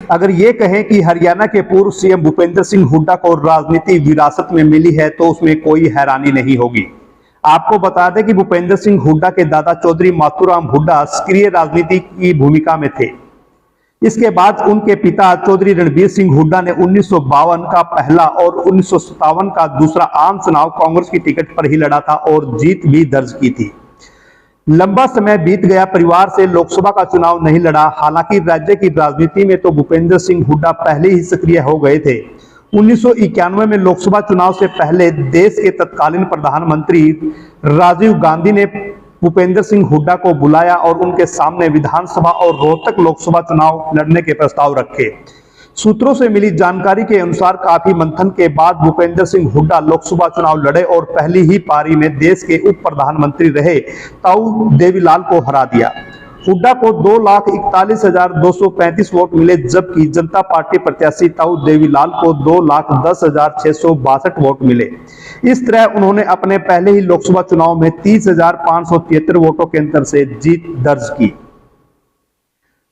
अगर ये कहें कि हरियाणा के पूर्व सीएम भूपेंद्र सिंह हुड्डा को राजनीति विरासत में मिली है तो उसमें कोई हैरानी नहीं होगी। आपको बता दें कि भूपेंद्र सिंह हुड्डा के दादा चौधरी माथुराम हुड्डा सक्रिय राजनीति की भूमिका में थे। इसके बाद उनके पिता चौधरी रणबीर सिंह हुड्डा ने 1952 का पहला और 1957 का दूसरा आम चुनाव कांग्रेस की टिकट पर ही लड़ा था और जीत भी दर्ज की थी। लंबा समय बीत गया, परिवार से लोकसभा का चुनाव नहीं लड़ा। हालांकि राज्य की राजनीति में तो भूपेंद्र सिंह हुड्डा पहले ही सक्रिय हो गए थे। 1991 में लोकसभा चुनाव से पहले देश के तत्कालीन प्रधानमंत्री राजीव गांधी ने भूपेंद्र सिंह हुड्डा को बुलाया और उनके सामने विधानसभा और रोहतक लोकसभा चुनाव लड़ने के प्रस्ताव रखे। सूत्रों से मिली जानकारी के अनुसार काफी मंथन के बाद भूपेंद्र सिंह हुड्डा लोकसभा चुनाव लड़े और पहली ही पारी में देश के उप प्रधानमंत्री रहे ताऊ देवीलाल को हरा दिया। हुड्डा को 2,41,235 वोट मिले, जबकि जनता पार्टी प्रत्याशी ताऊ देवीलाल को 2,10,662 वोट मिले। इस तरह उन्होंने अपने पहले ही लोकसभा चुनाव में 30,573 वोटों के अंतर से जीत दर्ज की।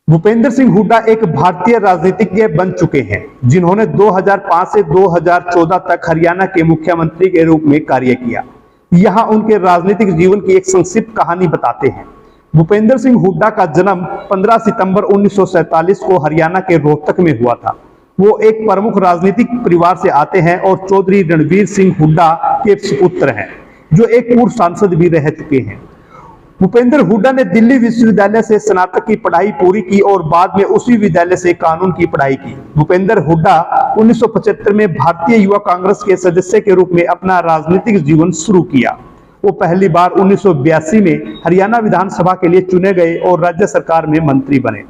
भूपेंद्र सिंह हुड्डा एक भारतीय राजनीतिज्ञ बन चुके हैं, जिन्होंने 2005 से 2014 तक हरियाणा के मुख्यमंत्री के रूप में कार्य किया। यहां उनके राजनीतिक जीवन की एक संक्षिप्त कहानी बताते हैं। भूपेंद्र सिंह हुड्डा का जन्म 15 सितंबर 1947 को हरियाणा के रोहतक में हुआ था। वो एक प्रमुख राजनीतिक परिवार से आते हैं और चौधरी रणबीर सिंह हुड्डा के सुपुत्र हैं, जो एक पूर्व सांसद भी रह चुके हैं। भूपेंद्र हुड्डा ने दिल्ली विश्वविद्यालय से स्नातक की पढ़ाई पूरी की और बाद में उसी विद्यालय से कानून की पढ़ाई की। भूपेंद्र हुड्डा 1975 में भारतीय युवा कांग्रेस के सदस्य के रूप में अपना राजनीतिक जीवन शुरू किया। वो पहली बार 1982 में हरियाणा विधानसभा के लिए चुने गए और राज्य सरकार में मंत्री बने।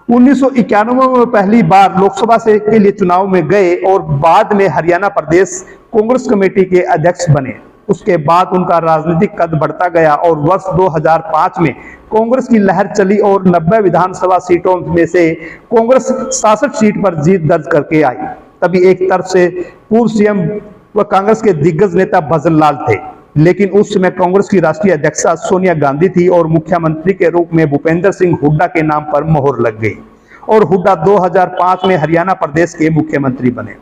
1991 में पहली बार लोकसभा से के लिए चुनाव में गए और बाद में हरियाणा प्रदेश कांग्रेस कमेटी के अध्यक्ष बने। उसके बाद उनका राजनीतिक कद बढ़ता गया और वर्ष 2005 में कांग्रेस की लहर चली और 90 विधानसभा सीटों में से कांग्रेस 66 सीट पर जीत दर्ज करके आई। तभी एक तरफ से पूर्व सीएम व कांग्रेस के दिग्गज नेता भजन लाल थे, लेकिन उस समय कांग्रेस की राष्ट्रीय अध्यक्षा सोनिया गांधी थी और मुख्यमंत्री के रूप में भूपेंद्र सिंह हुड्डा के नाम पर मोहर लग गई और हुड्डा 2005 में हरियाणा प्रदेश के मुख्यमंत्री बने।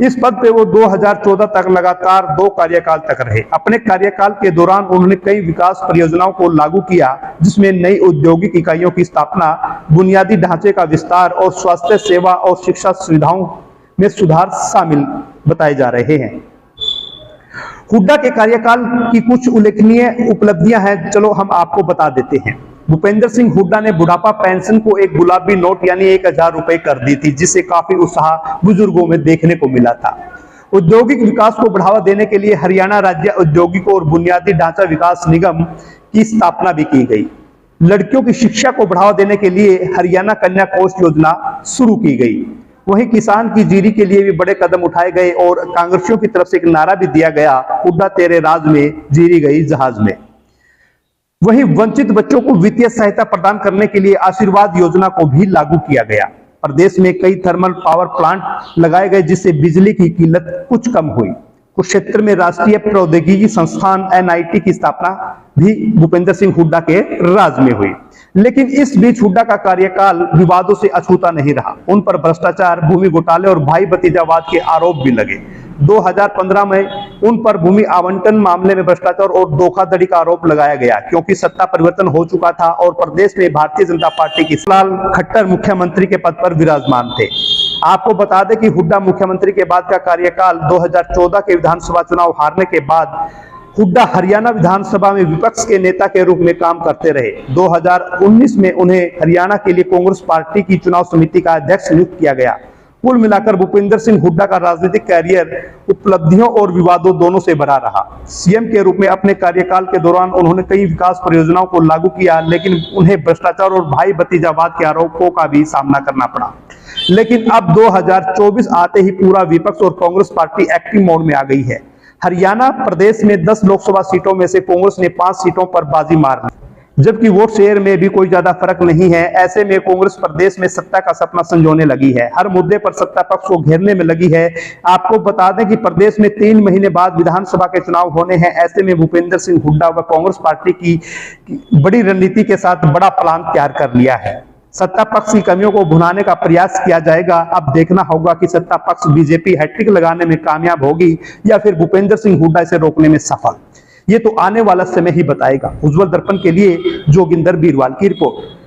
इस पद पे वो 2014 तक लगातार 2 कार्यकाल तक रहे। अपने कार्यकाल के दौरान उन्होंने कई विकास परियोजनाओं को लागू किया, जिसमें नई औद्योगिक इकाइयों की स्थापना, बुनियादी ढांचे का विस्तार और स्वास्थ्य सेवा और शिक्षा सुविधाओं में सुधार शामिल बताए जा रहे हैं। हुड्डा के कार्यकाल की कुछ उल्लेखनीय उपलब्धियां हैं, चलो हम आपको बता देते हैं। भूपेंद्र सिंह हुड्डा ने बुढ़ापा पेंशन को एक गुलाबी नोट यानी 1,000 रुपए कर दी थी, जिससे काफी उत्साह बुजुर्गों में देखने को मिला था। औद्योगिक विकास को बढ़ावा देने के लिए हरियाणा राज्य औद्योगिक और बुनियादी ढांचा विकास निगम की स्थापना भी की गई। लड़कियों की शिक्षा को बढ़ावा देने के लिए हरियाणा कन्या कोष योजना शुरू की गई। वहीं किसान की जीरी के लिए भी बड़े कदम उठाए गए और कांग्रेसियों की तरफ से एक नारा भी दिया गया, हुड्डा तेरे राज में जीरी गई जहाज में। वहीं वंचित बच्चों को वित्तीय सहायता प्रदान करने के लिए आशीर्वाद योजना को भी लागू किया गया। प्रदेश में कई थर्मल पावर प्लांट लगाए गए, जिससे बिजली की किल्लत कुछ कम हुई। कुछ क्षेत्र में राष्ट्रीय प्रौद्योगिकी संस्थान NIT की स्थापना भी भूपेंद्र सिंह हुड्डा के राज में हुई। लेकिन इस बीच हुड्डा का कार्यकाल विवादों से अछूता नहीं रहा। उन पर भ्रष्टाचार, भूमि घोटाले और भाई भतीजावाद के आरोप भी लगे। 2015 में उन पर भूमि आवंटन मामले में भ्रष्टाचार और धोखाधड़ी का आरोप लगाया गया, क्योंकि सत्ता परिवर्तन हो चुका था और प्रदेश में भारतीय जनता पार्टी की लाल खट्टर मुख्यमंत्री के पद पर विराजमान थे। आपको बता दें कि हुड्डा मुख्यमंत्री के बाद का कार्यकाल 2014 के विधानसभा चुनाव हारने के बाद हुड्डा हरियाणा विधानसभा में विपक्ष के नेता के रूप में काम करते रहे। 2019 में उन्हें हरियाणा के लिए कांग्रेस पार्टी की चुनाव समिति का अध्यक्ष नियुक्त किया गया। कुल मिलाकर भूपेंद्र सिंह हुड्डा का राजनीतिक कैरियर उपलब्धियों और विवादों दोनों से भरा रहा। सीएम के रूप में अपने कार्यकाल के दौरान उन्होंने कई विकास परियोजनाओं को लागू किया, लेकिन उन्हें भ्रष्टाचार और भाई भतीजावाद के आरोपों का भी सामना करना पड़ा। लेकिन अब 2024 आते ही पूरा विपक्ष और कांग्रेस पार्टी एक्टिव मोड में आ गई है। हरियाणा प्रदेश में 10 लोकसभा सीटों में से कांग्रेस ने 5 सीटों पर बाजी मार ली, जबकि वोट शेयर में भी कोई ज्यादा फर्क नहीं है। ऐसे में कांग्रेस प्रदेश में सत्ता का सपना संजोने लगी है, हर मुद्दे पर सत्ता पक्ष को घेरने में लगी है। आपको बता दें कि प्रदेश में 3 महीने बाद विधानसभा के चुनाव होने हैं। ऐसे में भूपेंद्र सिंह हुड्डा व कांग्रेस पार्टी की बड़ी रणनीति के साथ बड़ा प्लान तैयार कर लिया है। सत्ता पक्ष की कमियों को भुनाने का प्रयास किया जाएगा। अब देखना होगा कि सत्ता पक्ष बीजेपी हैट्रिक लगाने में कामयाब होगी या फिर भूपेंद्र सिंह हुड्डा इसे रोकने में सफल। ये तो आने वाला समय ही बताएगा। उज्जवल दर्पण के लिए जोगिंदर बीरवाल की रिपोर्ट।